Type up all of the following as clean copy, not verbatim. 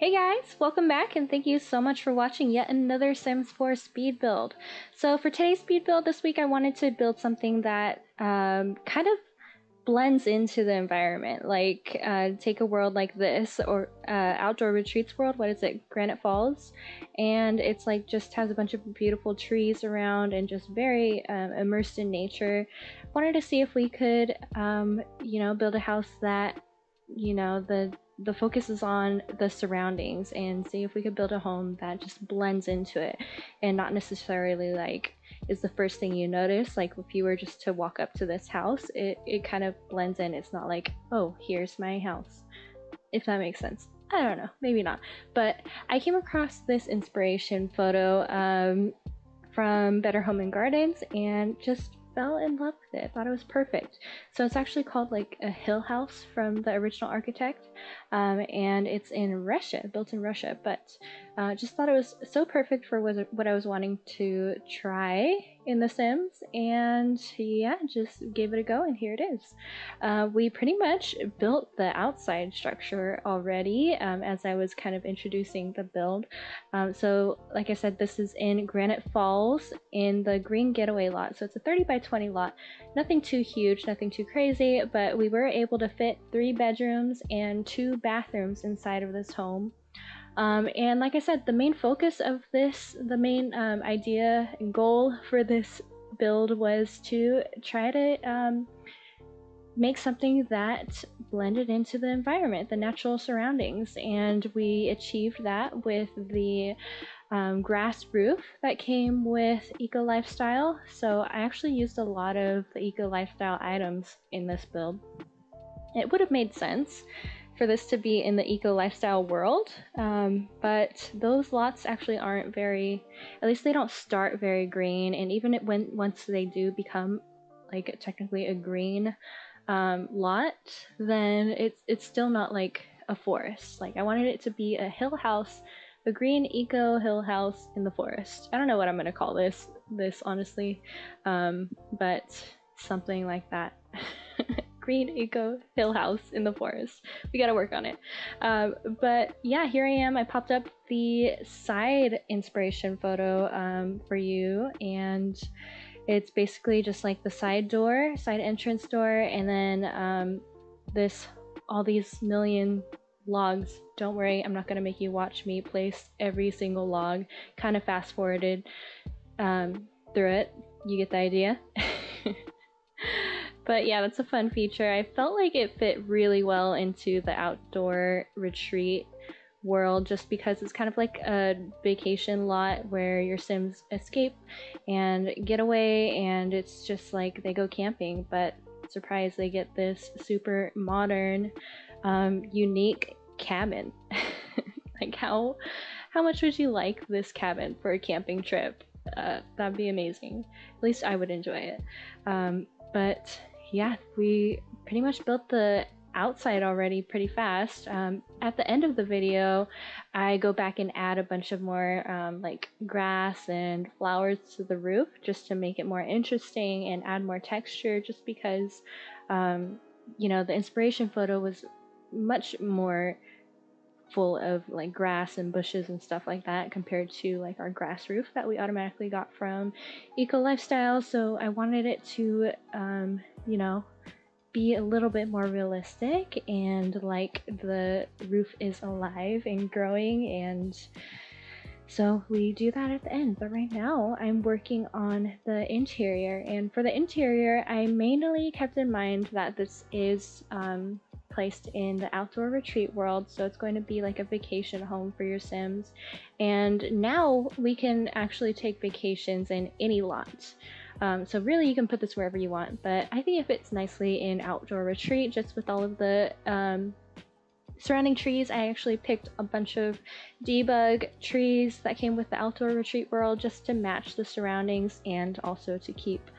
Hey guys, welcome back and thank you so much for watching yet another Sims 4 speed build. So for today's speed build this week, I wanted to build something that kind of blends into the environment. Like take a world like this or outdoor retreats world, what is it, Granite Falls, and it's like just has a bunch of beautiful trees around and just very immersed in nature. Wanted to see if we could build a house that the focus is on the surroundings and see if we could build a home that just blends into it and not necessarily like is the first thing you notice. Like if you were just to walk up to this house, it kind of blends in. It's not like, oh, here's my house, if that makes sense. I don't know, maybe not. But I came across this inspiration photo from Better Home and Gardens and just fell in love with it. Thought it was perfect. So it's actually called like a hill house from the original architect, and it's in Russia, built in Russia. But just thought it was so perfect for what I was wanting to try in The Sims, and yeah, just gave it a go, and here it is. We pretty much built the outside structure already as I was kind of introducing the build. So like I said, this is in Granite Falls in the Green Getaway lot. So it's a 30 by 20 lot. Nothing too huge, nothing too crazy, but we were able to fit 3 bedrooms and 2 bathrooms inside of this home. And like I said, the main focus of this, the main idea and goal for this build was to try to make something that blended into the environment, the natural surroundings, and we achieved that with the grass roof that came with Eco Lifestyle. So I actually used a lot of the Eco Lifestyle items in this build. It would have made sense for this to be in the Eco Lifestyle world, but those lots actually aren't very, at least they don't start very green, and even once they do become like technically a green lot, then it's still not like a forest. Like I wanted it to be a hill house, a green eco hill house in the forest. I don't know what I'm gonna call this honestly, but something like that. Green eco hill house in the forest. We gotta work on it. But yeah, here I am. I popped up the side inspiration photo for you, and it's basically just like the side door, side entrance door, and then all these million logs. Don't worry, I'm not gonna make you watch me place every single log. Kind of fast forwarded through it. You get the idea. But yeah, that's a fun feature. I felt like it fit really well into the outdoor retreat world just because it's kind of like a vacation lot where your Sims escape and get away, and it's just like they go camping, but surprise, they get this super modern, unique cabin. Like how much would you like this cabin for a camping trip? That'd be amazing. At least I would enjoy it. But yeah, we pretty much built the outside already pretty fast. At the end of the video, I go back and add a bunch of more like grass and flowers to the roof just to make it more interesting and add more texture, just because the inspiration photo was much more full of like grass and bushes and stuff like that compared to like our grass roof that we automatically got from Eco Lifestyle. So I wanted it to be a little bit more realistic and like the roof is alive and growing, and so we do that at the end. But right now I'm working on the interior, and for the interior I mainly kept in mind that this is placed in the outdoor retreat world, so it's going to be like a vacation home for your Sims, and now we can actually take vacations in any lot. So really you can put this wherever you want, but I think it fits nicely in outdoor retreat just with all of the surrounding trees. I actually picked a bunch of debug trees that came with the outdoor retreat world just to match the surroundings and also to keep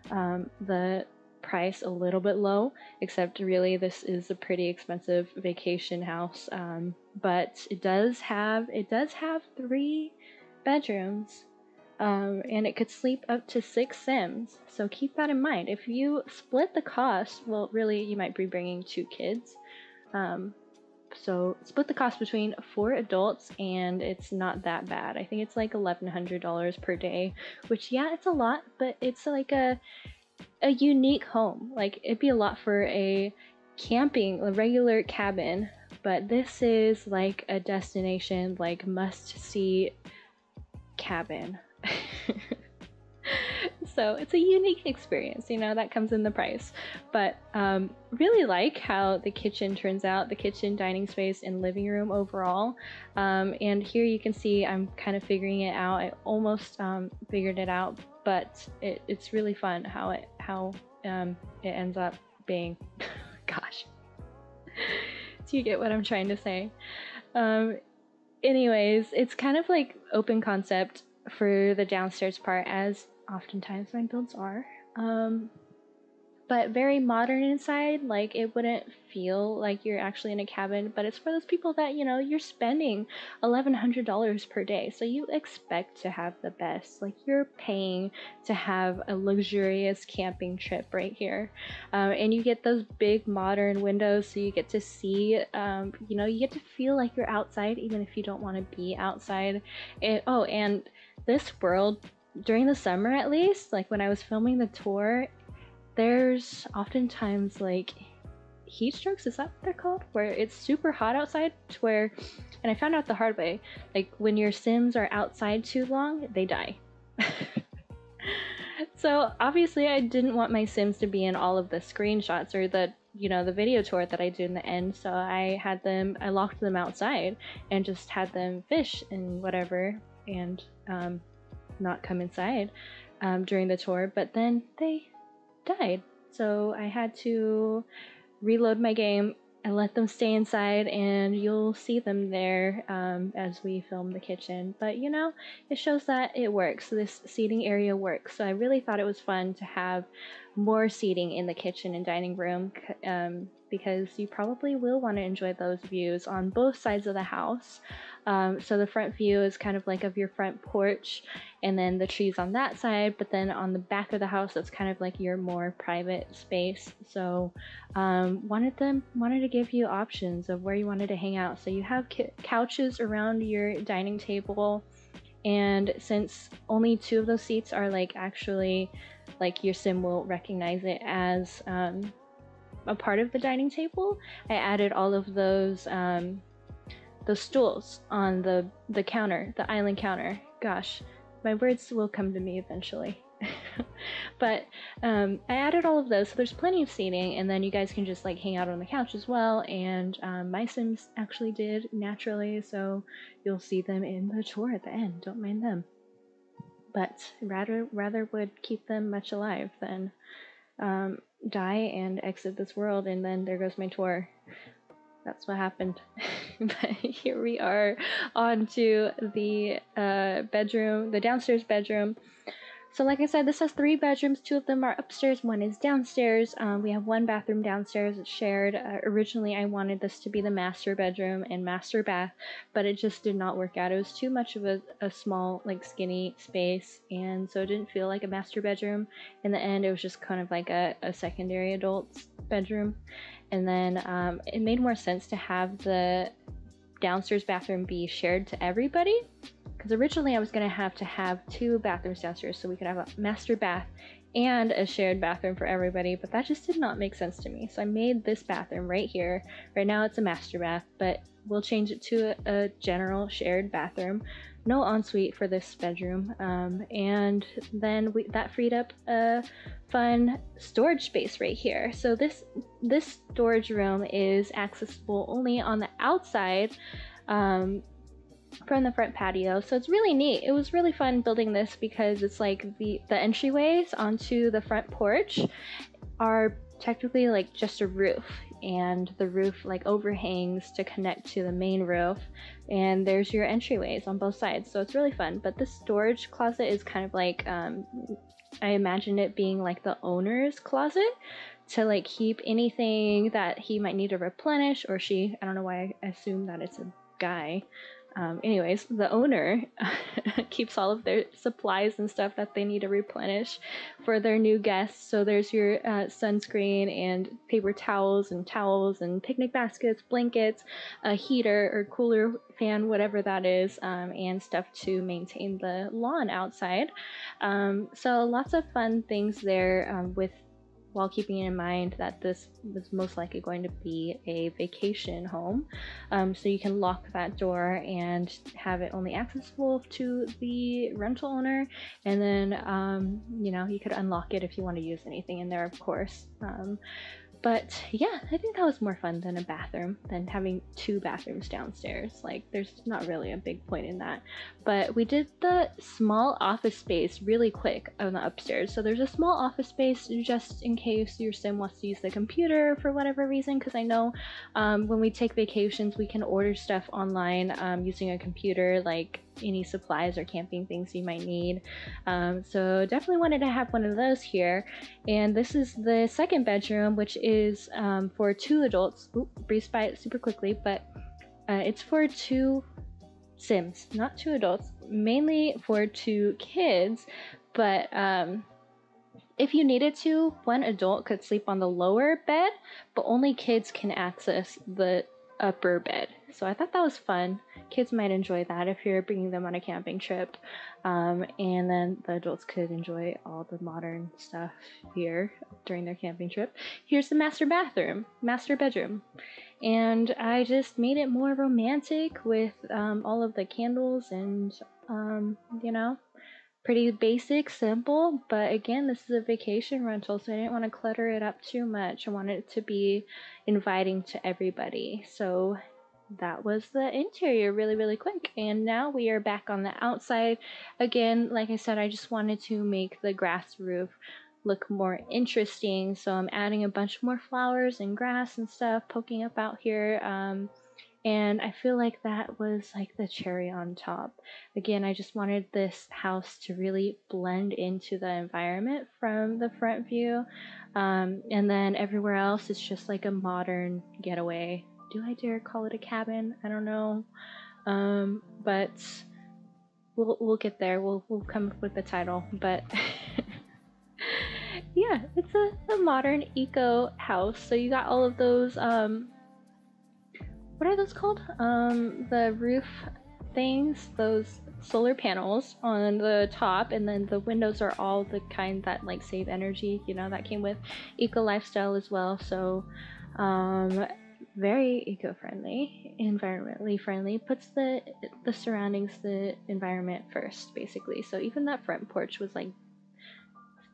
the price a little bit low, except really this is a pretty expensive vacation house, but it does have 3 bedrooms, and it could sleep up to 6 Sims, so keep that in mind. If you split the cost, well really you might be bringing 2 kids, So split the cost between 4 adults, and it's not that bad. I think it's like $1,100 per day, which, yeah, it's a lot, but it's like a unique home. Like, it'd be a lot for a regular cabin, but this is like a destination, like must see cabin. So it's a unique experience, you know, that comes in the price. But really like how the kitchen turns out, the kitchen, dining space, and living room overall. And here you can see I'm kind of figuring it out. I almost figured it out, but it's really fun how it ends up being. Gosh. Do you get what I'm trying to say? Anyways, it's kind of like open concept for the downstairs part, as oftentimes my builds are. But very modern inside. Like, it wouldn't feel like you're actually in a cabin, but it's for those people that, you know, you're spending $1,100 per day, so you expect to have the best. Like, you're paying to have a luxurious camping trip right here. And you get those big modern windows, so you get to see, you know, you get to feel like you're outside even if you don't want to be outside. And this world, during the summer at least, like when I was filming the tour, there's oftentimes like heat strokes, is that what they're called? Where it's super hot outside, to where, and I found out the hard way, like when your Sims are outside too long, they die. So obviously I didn't want my Sims to be in all of the screenshots or the, you know, the video tour that I do in the end, so I locked them outside and just had them fish and whatever, and not come inside during the tour, but then they died. So I had to reload my game and let them stay inside, and you'll see them there as we film the kitchen. But, you know, it shows that it works. This seating area works. So I really thought it was fun to have more seating in the kitchen and dining room, because you probably will want to enjoy those views on both sides of the house. So the front view is kind of like of your front porch, and then the trees on that side, but then on the back of the house, that's kind of like your more private space. So wanted to give you options of where you wanted to hang out. So you have couches around your dining table, and since only 2 of those seats are like actually, like, your Sim will recognize it as a part of the dining table, I added all of those stools on the counter, the island counter. Gosh, my words will come to me eventually. But I added all of those, so there's plenty of seating, and then you guys can just like hang out on the couch as well. And my Sims actually did naturally, so you'll see them in the tour at the end. Don't mind them. But rather would keep them much alive than die and exit this world, and then there goes my tour. That's what happened. But here we are on to the bedroom, the downstairs bedroom. So like I said, this has 3 bedrooms. 2 of them are upstairs, 1 is downstairs. We have 1 bathroom downstairs. It's shared. Originally, I wanted this to be the master bedroom and master bath, but it just did not work out. It was too much of a small, like, skinny space, and so it didn't feel like a master bedroom. In the end, it was just kind of like a secondary adult's bedroom. And then it made more sense to have the downstairs bathroom be shared to everybody, because originally I was going to have 2 bathrooms downstairs, so we could have a master bath and a shared bathroom for everybody, but that just did not make sense to me. So I made this bathroom right here. Right now it's a master bath, but we'll change it to a general shared bathroom. No ensuite for this bedroom, and then that freed up a fun storage space right here. So this storage room is accessible only on the outside from the front patio, so it's really neat. It was really fun building this because it's like the entryways onto the front porch are technically like just a roof, and the roof like overhangs to connect to the main roof, and there's your entryways on both sides, so it's really fun. But this storage closet is kind of like I imagine it being like the owner's closet to like keep anything that he might need to replenish, or she, I don't know why I assume that it's a guy, Anyways, the owner keeps all of their supplies and stuff that they need to replenish for their new guests. So there's your sunscreen and paper towels and picnic baskets, blankets, a heater or cooler fan, whatever that is, and stuff to maintain the lawn outside. So lots of fun things there with while keeping in mind that this is most likely going to be a vacation home. So you can lock that door and have it only accessible to the rental owner, and then you could unlock it if you want to use anything in there, of course. But yeah, I think that was more fun than a bathroom, than having 2 bathrooms downstairs. Like, there's not really a big point in that. But we did the small office space really quick on the upstairs. So there's a small office space just in case your sim wants to use the computer for whatever reason, because I know when we take vacations, we can order stuff online using a computer, like any supplies or camping things you might need. So definitely wanted to have one of those here. And this is the second bedroom, which is for 2 adults. Oop, breezed by it super quickly, but it's for 2 sims, not 2 adults, mainly for 2 kids. But if you needed to, 1 adult could sleep on the lower bed, but only kids can access the upper bed. So I thought that was fun. Kids might enjoy that if you're bringing them on a camping trip. And then the adults could enjoy all the modern stuff here during their camping trip. Here's the master bedroom. And I just made it more romantic with all of the candles and, pretty basic, simple. But again, this is a vacation rental, so I didn't want to clutter it up too much. I wanted it to be inviting to everybody. So that was the interior really, really quick. And now we are back on the outside. Again, like I said, I just wanted to make the grass roof look more interesting. So I'm adding a bunch more flowers and grass and stuff poking up out here. And I feel like that was like the cherry on top. Again, I just wanted this house to really blend into the environment from the front view. And then everywhere else is just like a modern getaway. Do I dare call it a cabin? I don't know. But we'll get there. We'll come up with the title. But yeah, it's a modern eco house. So you got all of those what are those called? The roof things, those solar panels on the top, and then the windows are all the kind that like save energy, that came with eco lifestyle as well. So very eco-friendly, environmentally friendly, puts the surroundings, the environment first, basically. So even that front porch was like,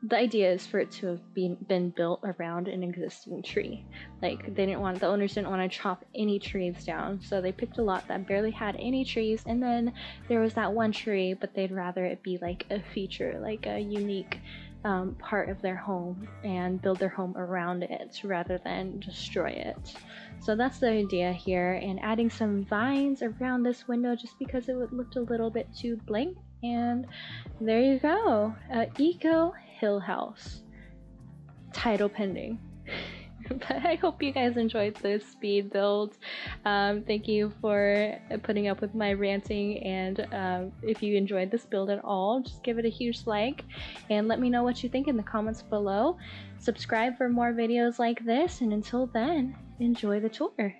the idea is for it to have been built around an existing tree. Like, the owners didn't want to chop any trees down, so they picked a lot that barely had any trees, and then there was that one tree, but they'd rather it be like a feature, like a unique part of their home, and build their home around it rather than destroy it. So that's the idea here, and adding some vines around this window just because it looked a little bit too blank. And there you go, Eco Hill House, title pending. But I hope you guys enjoyed this speed build. Thank you for putting up with my ranting, and if you enjoyed this build at all, just give it a huge like and let me know what you think in the comments below. Subscribe for more videos like this, and until then, enjoy the tour.